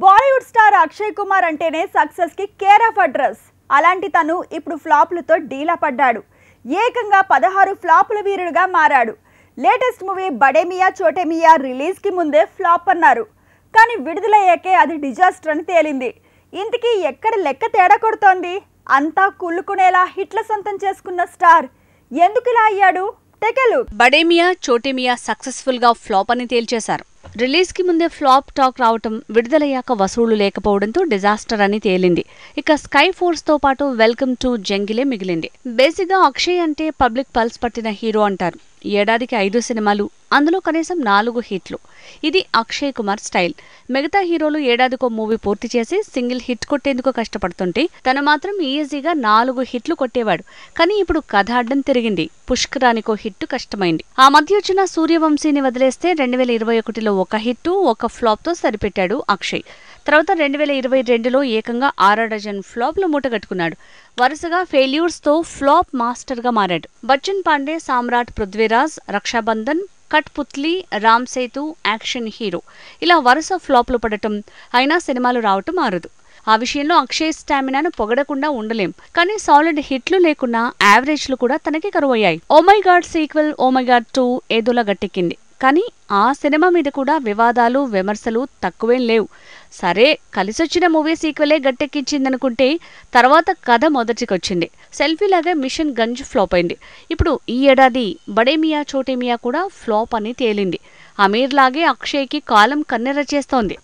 Bollywood star Akshay Kumar అంటేనే success కి care of address. అలాంటి తను ఇప్పుడు ఫ్లాప్లతో డీలా పడ్డాడు. ఏకంగా 16 ఫ్లాపుల వీరుడుగా మారాడు. లేటెస్ట్ మూవీ బడే మియా చోటే మియా రిలీజ్ కి ముందే ఫ్లాప్ అన్నారు. కానీ విడుదలయ్యాకే అది డిజాస్టర్ అని తేలింది. ఇంతకీ ఎక్కడ లెక్క తేడా కొడుతోంది? అంతా కుళ్ళుకునేలా హిట్ల సొంతం చేసుకున్న స్టార్ ఎందుకు ఇలా అయ్యాడు? టెకెలు బడే మియా చోటే మియా సక్సెస్ఫుల్ గా ఫ్లాప్ అని తేల్చేశారు. రిలీజ్ కి ముందే ఫ్లాప్ టాక్ రావటం, విడుదలయ్యాక వసూళ్లు లేకపోవడంతో డిజాస్టర్ అని తేలింది. ఇక స్కై ఫోర్స్ తో పాటు వెల్కమ్ టు జంగిలే మిగిలింది. బేసిక్ గా అక్షయ్ అంటే పబ్లిక్ పల్స్ పట్టిన హీరో అంటారు. ఏడాదికి 5 సినిమాలు, అందులో కనీసం 4 హిట్లు. ఇది అక్షయ్ కుమార్ స్టైల్. మిగతా హీరోలు ఏడాదికో మూవీ పూర్తి చేసి సింగిల్ హిట్ కొట్టేందుకు కష్టపడుతుంటే తను మాత్రం ఈజీగా 4 హిట్లు కొట్టేవాడు. కానీ ఇప్పుడు కథ అడ్డం తిరిగింది. పుష్కరానికో హిట్ కష్టమైంది. ఆ మధ్య వచ్చిన సూర్యవంశీని వదిలేస్తే 2021లో 1 హిట్ 1 ఫ్లాప్ తో సరిపెట్టాడు అక్షయ్. తర్వాత 2022లో ఏకంగా 6 డజన్ ఫ్లాప్లు మూటగట్టుకున్నాడు. వరుసగా ఫెయిల్యూర్స్ తో ఫ్లాప్ మాస్టర్ గా మారాడు. Bachchan Pandey, Samrat Prithviraj, Raksha Bandhan, Kathputli, Ram Setu, action hero ఇలా వరుస ఫ్లాప్లు పడటం, అయినా సినిమాలు రావటం మారదు. ఆ విషయంలో అక్షయ్ స్టామినాను పొగడకుండా ఉండలేం. కానీ సాలిడ్ హిట్లు లేకున్నా యావరేజ్లు కూడా తనకి కరువయ్యాయి. Oh my god sequel oh my god 2 ఏదోలా గట్టెక్కింది. కానీ ఆ సినిమా మీద కూడా వివాదాలు, విమర్శలు తక్కువేం లేవు. సరే, కలిసొచ్చిన మూవీ సీక్వెలే గట్టెక్కించిందనుకుంటే తర్వాత కథ మొదటికొచ్చింది. సెల్ఫీలాగా మిషన్ గంజ్ ఫ్లాప్ అయింది. ఇప్పుడు ఈ ఏడాది బడే మియా చోటే మియా కూడా ఫ్లాప్ అని తేలింది. అమీర్ లాగే అక్షయ్కి కాలం కన్నెర చేస్తోంది.